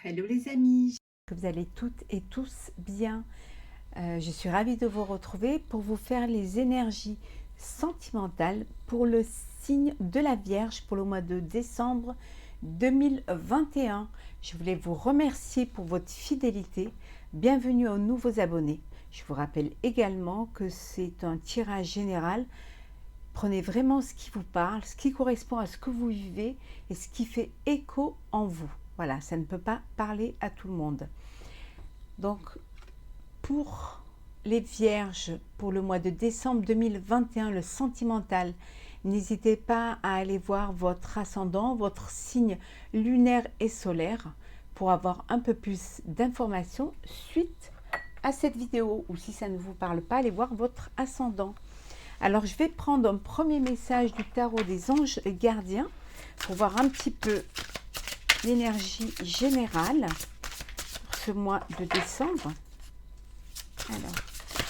Hello les amis, Que vous allez toutes et tous bien. Je suis ravie de vous retrouver pour vous faire les énergies sentimentales pour le signe de la Vierge pour le mois de décembre 2021. Je voulais vous remercier pour votre fidélité. Bienvenue aux nouveaux abonnés. Je vous rappelle également que c'est un tirage général. Prenez vraiment ce qui vous parle, ce qui correspond à ce que vous vivez et ce qui fait écho en vous. Voilà, ça ne peut pas parler à tout le monde. Donc, pour les Vierges, pour le mois de décembre 2021, le sentimental, n'hésitez pas à aller voir votre ascendant, votre signe lunaire et solaire pour avoir un peu plus d'informations suite à cette vidéo. Ou si ça ne vous parle pas, allez voir votre ascendant. Alors, je vais prendre un premier message du tarot des anges gardiens pour voir un petit peu l'énergie générale pour ce mois de décembre. Alors,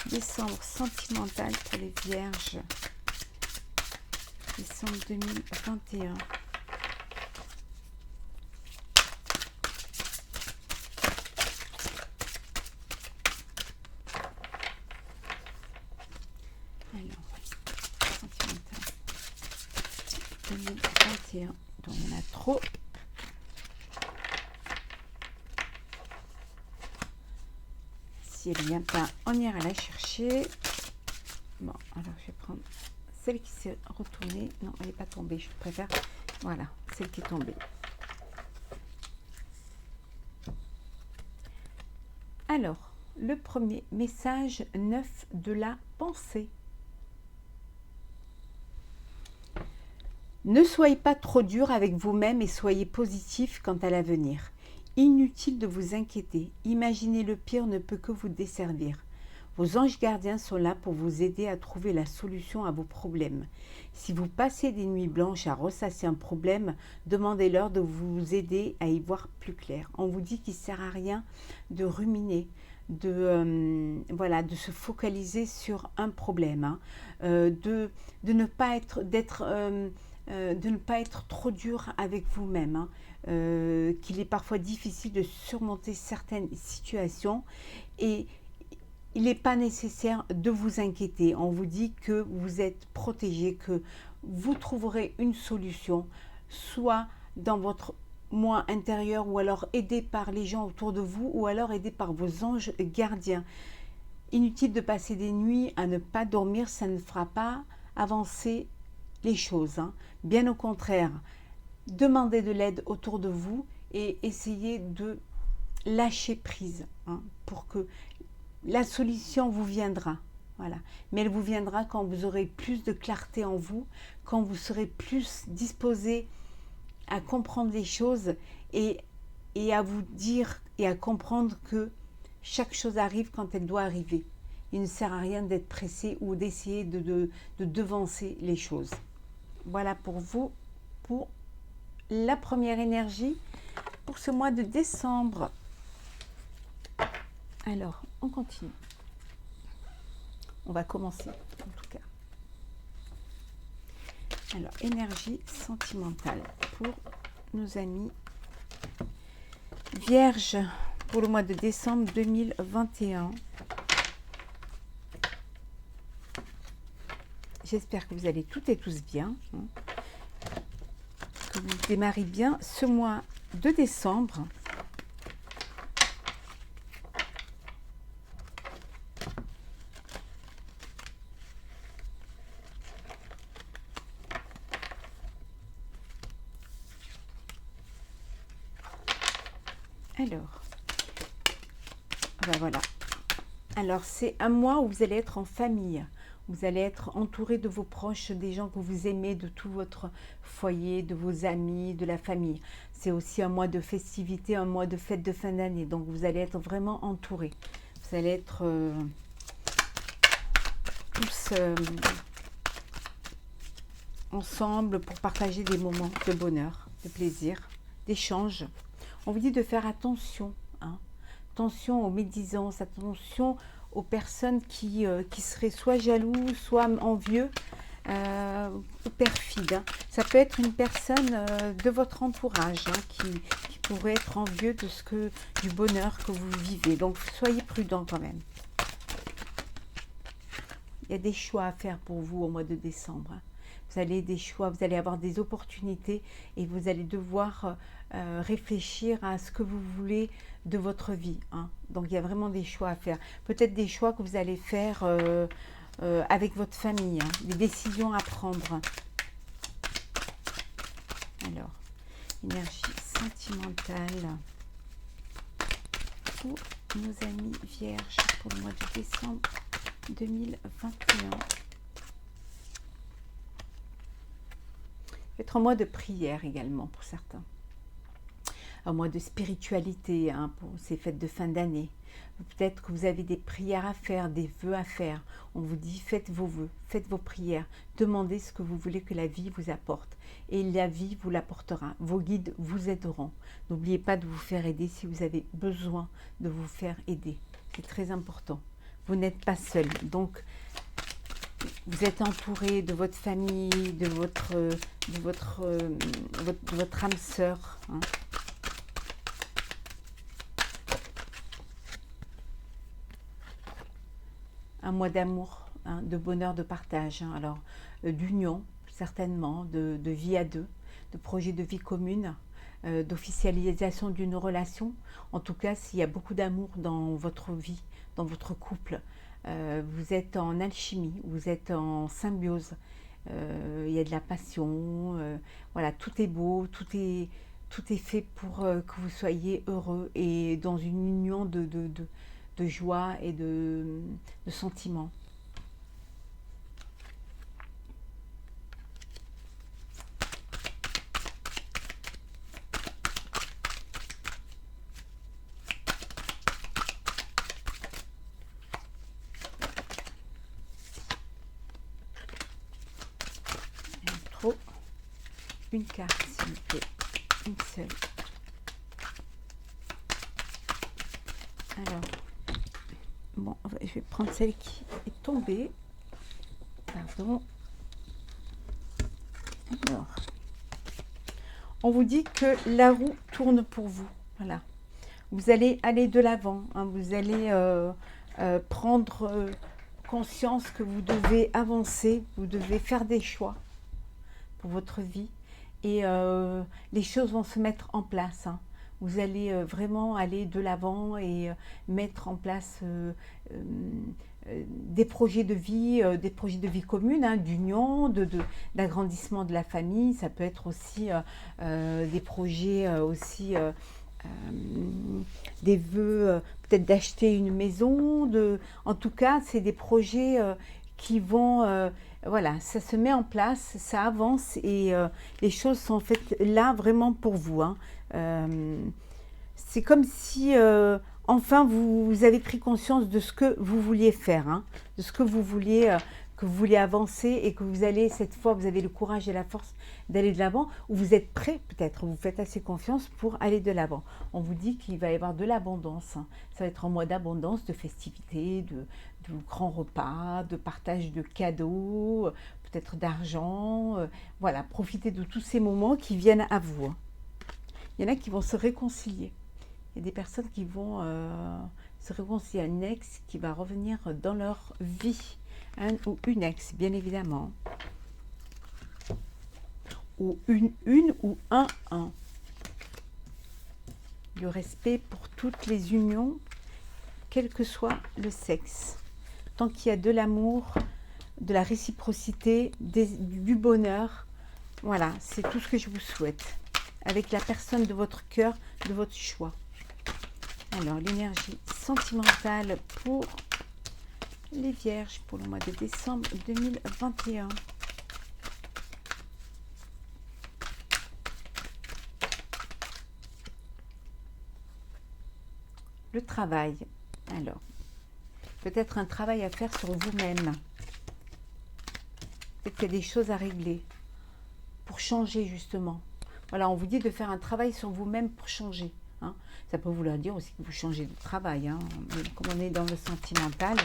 décembre sentimental pour les Vierges, décembre 2021. Alors, sentimental 2021. Donc, il y en a trop. Si elle ne vient pas, on ira la chercher. Bon, alors je vais prendre celle qui s'est retournée. Non, elle n'est pas tombée, je préfère. Voilà, celle qui est tombée. Alors, le premier message 9 de la pensée. Ne soyez pas trop dur avec vous-même et soyez positif quant à l'avenir. Inutile de vous inquiéter, imaginer le pire ne peut que vous desservir. Vos anges gardiens sont là pour vous aider à trouver la solution à vos problèmes. Si vous passez des nuits blanches à ressasser un problème, demandez-leur de vous aider à y voir plus clair. On vous dit qu'il ne sert à rien de ruminer, de se focaliser sur un problème, hein, de ne pas être, de ne pas être trop dur avec vous-même, hein, qu'il est parfois difficile de surmonter certaines situations et il n'est pas nécessaire de vous inquiéter. On vous dit que vous êtes protégé, que vous trouverez une solution, soit dans votre moi intérieur ou alors aidé par les gens autour de vous ou alors aidé par vos anges gardiens. Inutile de passer des nuits à ne pas dormir, ça ne fera pas avancer les choses, hein. Bien au contraire, demandez de l'aide autour de vous et essayez de lâcher prise, hein, pour que la solution vous viendra. Voilà. Mais elle vous viendra quand vous aurez plus de clarté en vous, quand vous serez plus disposé à comprendre les choses et à vous dire et à comprendre que chaque chose arrive quand elle doit arriver. Il ne sert à rien d'être pressé ou d'essayer de devancer les choses. Voilà pour vous, pour la première énergie pour ce mois de décembre. Alors, on continue. On va commencer, en tout cas. Alors, énergie sentimentale pour nos amis Vierges pour le mois de décembre 2021. J'espère que vous allez toutes et tous bien, hein, que vous démarrez bien ce mois de décembre. Alors, ben voilà. Alors, c'est un mois où vous allez être en famille. Vous allez être entouré de vos proches, des gens que vous aimez, de tout votre foyer, de vos amis, de la famille. C'est aussi un mois de festivité, un mois de fête de fin d'année. Donc, vous allez être vraiment entouré. Vous allez être tous ensemble pour partager des moments de bonheur, de plaisir, d'échange. On vous dit de faire attention, hein. Attention aux médisances, attention aux personnes qui seraient soit jaloux, soit envieux, ou perfides, hein. Ça peut être une personne de votre entourage, hein, qui pourraient être envieux de du bonheur que vous vivez. Donc, soyez prudents quand même. Il y a des choix à faire pour vous au mois de décembre. Vous allez des choix, vous allez avoir des opportunités et vous allez devoir réfléchir à ce que vous voulez de votre vie. Hein. Donc, il y a vraiment des choix à faire. Peut-être des choix que vous allez faire avec votre famille, hein, des décisions à prendre. Alors, énergie sentimentale pour nos amis vierges pour le mois de décembre 2021. Peut-être un mois de prière également pour certains. Un mois de spiritualité hein, pour ces fêtes de fin d'année. Peut-être que vous avez des prières à faire, des vœux à faire. On vous dit faites vos vœux, faites vos prières. Demandez ce que vous voulez que la vie vous apporte. Et la vie vous l'apportera. Vos guides vous aideront. N'oubliez pas de vous faire aider si vous avez besoin de vous faire aider. C'est très important. Vous n'êtes pas seul. Donc, vous êtes entouré de votre famille, de votre âme sœur. Hein. Un mois d'amour, hein, de bonheur, de partage. Hein. Alors, d'union, certainement, de vie à deux, de projet de vie commune, d'officialisation d'une relation. En tout cas, s'il y a beaucoup d'amour dans votre vie, dans votre couple, vous êtes en alchimie, vous êtes en symbiose, il y a de la passion, voilà, tout est beau, tout est fait pour que vous soyez heureux et dans une union de joie et de sentiments. Trop. Une carte, s'il vous plaît. Une seule. Alors, bon, je vais prendre celle qui est tombée. Pardon. Alors, on vous dit que la roue tourne pour vous. Voilà. Vous allez aller de l'avant. Hein, vous allez prendre conscience que vous devez avancer. Vous devez faire des choix pour votre vie. Et les choses vont se mettre en place. Hein. Vous allez vraiment aller de l'avant et mettre en place des projets de vie communes, hein, d'union, d'agrandissement de la famille. Ça peut être aussi des projets aussi, des vœux, peut-être d'acheter une maison. En tout cas, c'est des projets qui vont... voilà, ça se met en place, ça avance et les choses sont faites là vraiment pour vous. Hein. C'est comme si enfin vous avez pris conscience de ce que vous vouliez faire, hein, de ce que vous vouliez avancer et que vous allez, cette fois, vous avez le courage et la force d'aller de l'avant, ou vous êtes prêt peut-être, vous faites assez confiance pour aller de l'avant. On vous dit qu'il va y avoir de l'abondance. Hein. Ça va être un mois d'abondance, de festivités, de grands repas, de partage de cadeaux, peut-être d'argent. Voilà, profitez de tous ces moments qui viennent à vous. Hein. Il y en a qui vont se réconcilier. Il y a des personnes qui vont se réconcilier, un ex qui va revenir dans leur vie. Un ou une ex, bien évidemment. Ou une ou un. Le respect pour toutes les unions, quel que soit le sexe. Tant qu'il y a de l'amour, de la réciprocité, du bonheur, voilà, c'est tout ce que je vous souhaite. Avec la personne de votre cœur, de votre choix. Alors, l'énergie sentimentale pour les vierges pour le mois de décembre 2021. Le travail. Alors, peut-être un travail à faire sur vous-même. Peut-être qu'il y a des choses à régler pour changer justement. Voilà, on vous dit de faire un travail sur vous-même pour changer. Hein. Ça peut vouloir dire aussi que vous changez de travail. Hein. Mais comme on est dans le sentimental,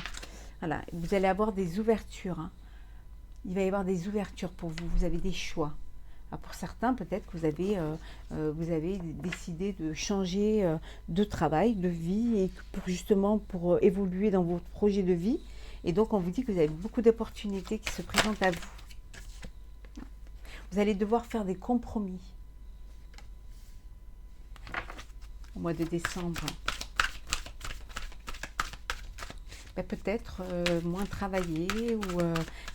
voilà, vous allez avoir des ouvertures. Hein. Il va y avoir des ouvertures pour vous. Vous avez des choix Ah, pour certains, peut-être que vous avez décidé de changer de travail, de vie, et justement pour évoluer dans votre projet de vie. Et donc, on vous dit que vous avez beaucoup d'opportunités qui se présentent à vous. Vous allez devoir faire des compromis au mois de décembre. Ben, peut-être moins travailler ou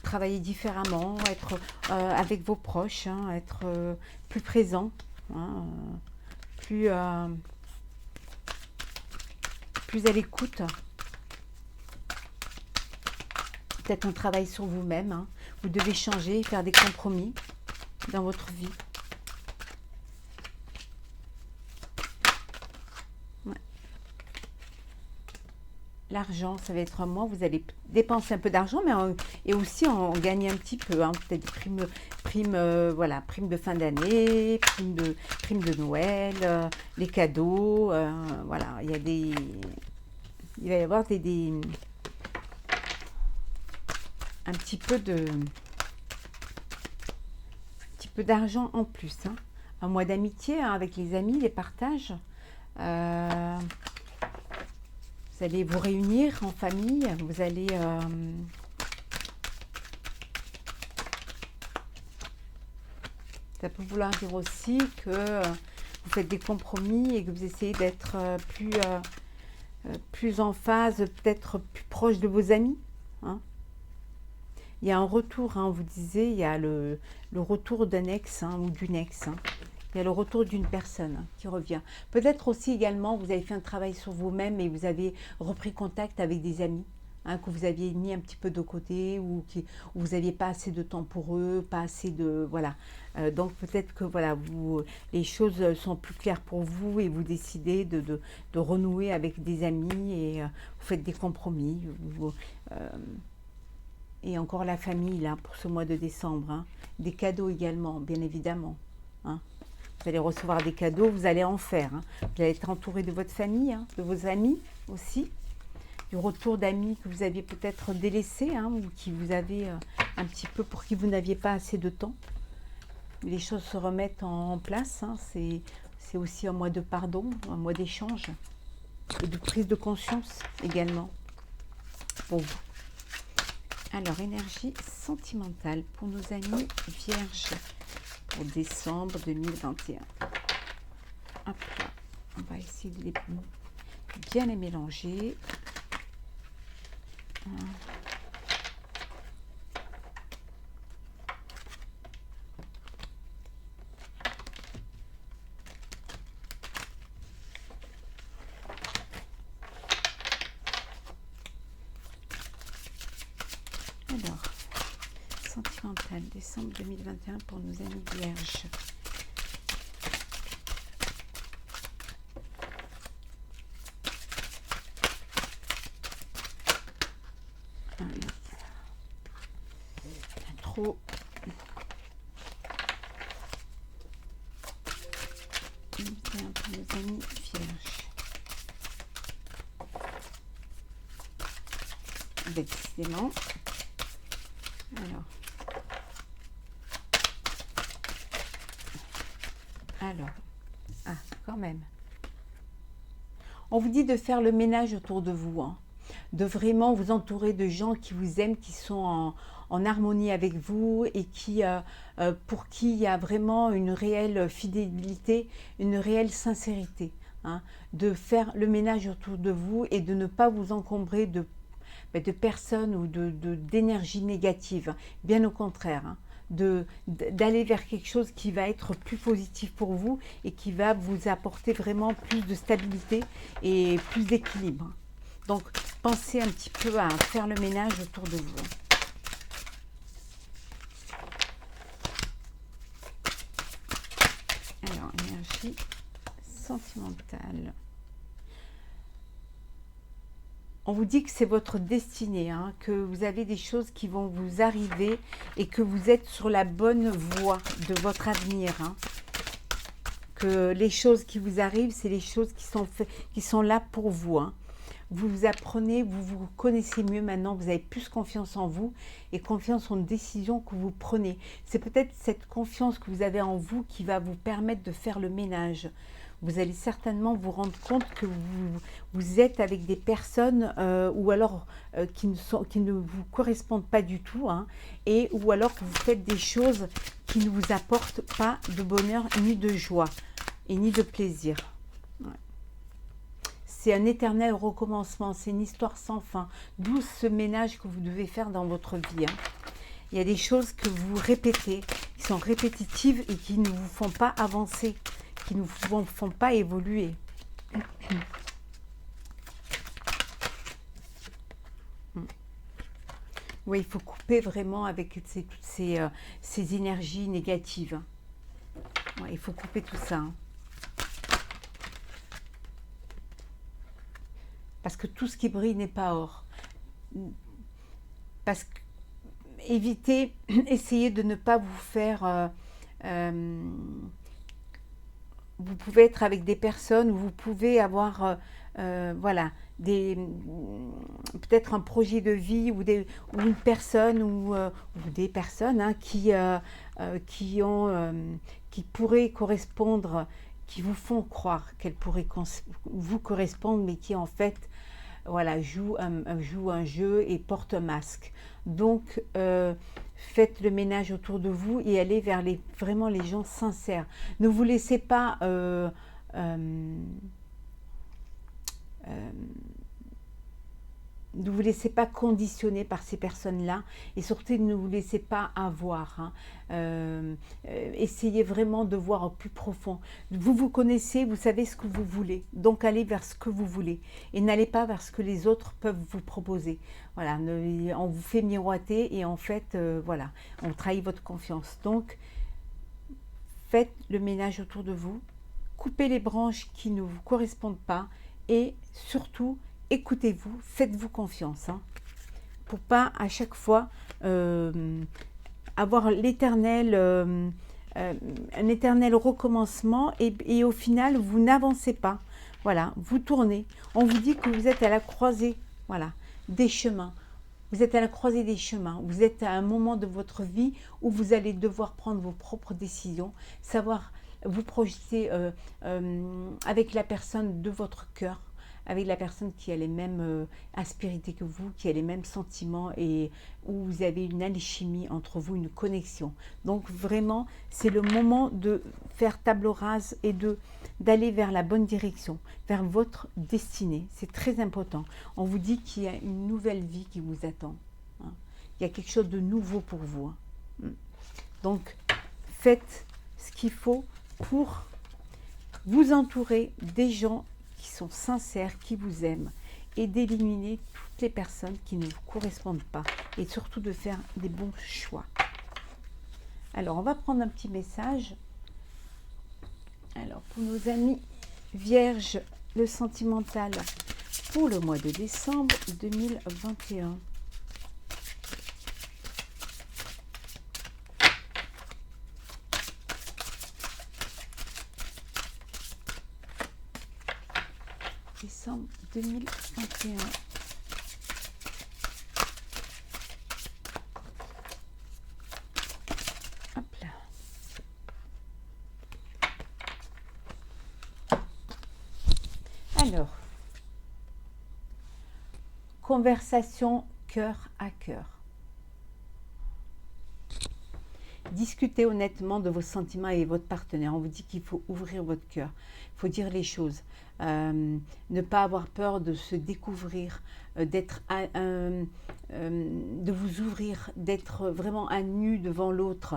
travailler différemment, être avec vos proches, hein, être plus présent, hein, plus à l'écoute. Peut-être un travail sur vous-même. Hein. Vous devez changer, faire des compromis dans votre vie. L'argent, ça va être un mois, vous allez dépenser un peu d'argent, mais et aussi en gagner un petit peu, hein, peut-être voilà, prime de fin d'année, prime de Noël, les cadeaux, voilà, il va y avoir un petit peu d'argent en plus, hein. Un mois d'amitié, hein, avec les amis, les partages. Vous allez vous réunir en famille, vous allez ça peut vouloir dire aussi que vous faites des compromis et que vous essayez d'être plus en phase, peut-être plus proche de vos amis. Hein. Il y a un retour, hein, on vous disait, il y a le retour d'un ex, hein, ou d'une ex. Hein. Il y a le retour d'une personne qui revient. Peut-être aussi également, vous avez fait un travail sur vous-même et vous avez repris contact avec des amis, hein, que vous aviez mis un petit peu de côté ou où vous n'aviez pas assez de temps pour eux, pas assez de... Voilà. Donc peut-être que voilà, les choses sont plus claires pour vous et vous décidez de renouer avec des amis et vous faites des compromis. Et encore la famille, là, pour ce mois de décembre. Hein. Des cadeaux également, bien évidemment. Hein. Vous allez recevoir des cadeaux, vous allez en faire. Hein. Vous allez être entouré de votre famille, hein, de vos amis aussi. Du retour d'amis que vous aviez peut-être délaissés, hein, ou qui vous avez un petit peu, pour qui vous n'aviez pas assez de temps. Les choses se remettent en place. Hein. C'est aussi un mois de pardon, un mois d'échange. Et de prise de conscience également pour vous. Alors, énergie sentimentale pour nos amis vierges. Pour décembre 2021. Hop là, on va essayer de bien les mélanger. Alors, sentimental, décembre 2021 pour nos amis vierges. Trop. Pour nos amis vierges. Décidément. Alors, quand même. On vous dit de faire le ménage autour de vous, hein, de vraiment vous entourer de gens qui vous aiment, qui sont en harmonie avec vous et pour qui il y a vraiment une réelle fidélité, une réelle sincérité. Hein, de faire le ménage autour de vous et de ne pas vous encombrer de personnes ou d'énergie négative. Bien au contraire. Hein. D'aller vers quelque chose qui va être plus positif pour vous et qui va vous apporter vraiment plus de stabilité et plus d'équilibre. Donc, pensez un petit peu à faire le ménage autour de vous. Alors, énergie sentimentale. On vous dit que c'est votre destinée, hein, que vous avez des choses qui vont vous arriver et que vous êtes sur la bonne voie de votre avenir. Hein. Que les choses qui vous arrivent, c'est les choses qui sont là pour vous. Hein. vous apprenez, vous vous connaissez mieux maintenant, vous avez plus confiance en vous et confiance en décisions que vous prenez. C'est peut-être cette confiance que vous avez en vous qui va vous permettre de faire le ménage. Vous allez certainement vous rendre compte que vous êtes avec des personnes ou alors qui ne vous correspondent pas du tout, hein, et ou alors que vous faites des choses qui ne vous apportent pas de bonheur ni de joie et ni de plaisir. Ouais. C'est un éternel recommencement, c'est une histoire sans fin, d'où ce ménage que vous devez faire dans votre vie, hein. Il y a des choses que vous répétez, qui sont répétitives et qui ne vous font pas avancer, qui ne vous font pas évoluer. Oui, il faut couper vraiment avec toutes ces énergies négatives. Ouais, il faut couper tout ça, hein. Parce que tout ce qui brille n'est pas or. Parce que évitez, essayez de ne pas vous faire... vous pouvez être avec des personnes où vous pouvez avoir voilà, peut-être un projet de vie ou une personne ou des personnes, hein, qui pourraient correspondre, qui vous font croire qu'elles pourraient vous correspondre, mais qui en fait voilà, jouent un jeu et portent un masque. Donc faites le ménage autour de vous et allez vers vraiment les gens sincères. Ne vous laissez pas ne vous laissez pas conditionner par ces personnes-là et surtout ne vous laissez pas avoir, hein. Essayez vraiment de voir au plus profond. Vous vous connaissez, vous savez ce que vous voulez, donc allez vers ce que vous voulez et n'allez pas vers ce que les autres peuvent vous proposer. Voilà, on vous fait miroiter et en fait, voilà, on trahit votre confiance. Donc, faites le ménage autour de vous, coupez les branches qui ne vous correspondent pas et surtout, écoutez-vous, faites-vous confiance, hein, pour pas à chaque fois avoir un éternel recommencement et au final vous n'avancez pas. Voilà, vous tournez. On vous dit que vous êtes à la croisée, voilà, des chemins. Vous êtes à la croisée des chemins. Vous êtes à un moment de votre vie où vous allez devoir prendre vos propres décisions, savoir vous projeter avec la personne de votre cœur, avec la personne qui a les mêmes aspérités que vous, qui a les mêmes sentiments et où vous avez une alchimie entre vous, une connexion. Donc vraiment, c'est le moment de faire table rase et d'aller vers la bonne direction, vers votre destinée. C'est très important. On vous dit qu'il y a une nouvelle vie qui vous attend, hein. Il y a quelque chose de nouveau pour vous, hein. Donc, faites ce qu'il faut pour vous entourer des gens qui sont sincères, qui vous aiment, et d'éliminer toutes les personnes qui ne vous correspondent pas, et surtout de faire des bons choix. Alors, on va prendre un petit message. Alors, pour nos amis vierges, le sentimental pour le mois de décembre 2021. Décembre 2021. Hop là. Alors, conversation cœur à cœur. Discutez honnêtement de vos sentiments avec votre partenaire. On vous dit qu'il faut ouvrir votre cœur. Il faut dire les choses. Ne pas avoir peur de se découvrir, de vous ouvrir, d'être vraiment à nu devant l'autre.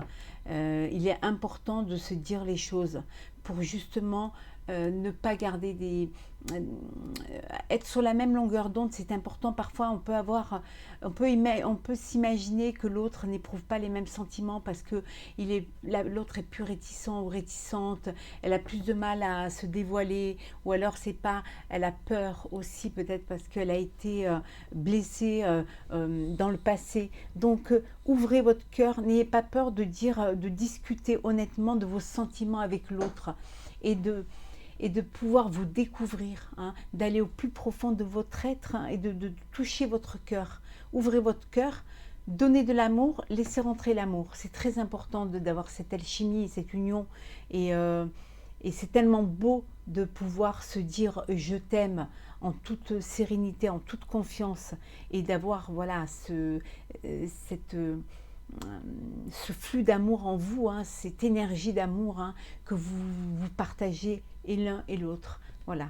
Il est important de se dire les choses pour justement ne pas garder être sur la même longueur d'onde. C'est important. Parfois on peut s'imaginer que l'autre n'éprouve pas les mêmes sentiments parce que l'autre est plus réticent ou réticente, elle a plus de mal à se dévoiler, ou alors elle a peur aussi, peut-être parce qu'elle a été blessée dans le passé. Donc ouvrez votre cœur, n'ayez pas peur de discuter honnêtement de vos sentiments avec l'autre et et de pouvoir vous découvrir, hein, d'aller au plus profond de votre être, hein, et de toucher votre cœur. Ouvrez votre cœur, donnez de l'amour, laissez rentrer l'amour. C'est très important d'avoir cette alchimie, cette union, et c'est tellement beau de pouvoir se dire je t'aime en toute sérénité, en toute confiance, et d'avoir voilà ce flux d'amour en vous, hein, cette énergie d'amour, hein, que vous partagez et l'un et l'autre. Voilà,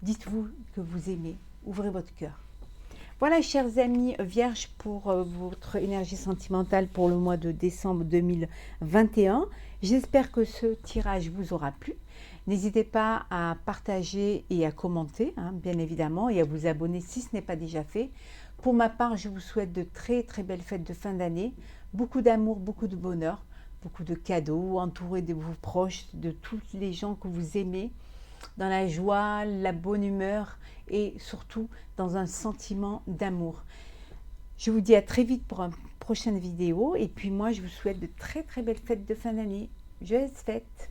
dites-vous que vous aimez, ouvrez votre cœur. Voilà, chers amis vierges, pour votre énergie sentimentale pour le mois de décembre 2021. J'espère que ce tirage vous aura plu. N'hésitez pas à partager et à commenter, hein, bien évidemment, et à vous abonner si ce n'est pas déjà fait. Pour ma part, je vous souhaite de très très belles fêtes de fin d'année, beaucoup d'amour, beaucoup de bonheur, beaucoup de cadeaux, entourés de vos proches, de tous les gens que vous aimez, dans la joie, la bonne humeur et surtout dans un sentiment d'amour. Je vous dis à très vite pour une prochaine vidéo, et puis moi je vous souhaite de très très belles fêtes de fin d'année. Joyeuses fêtes!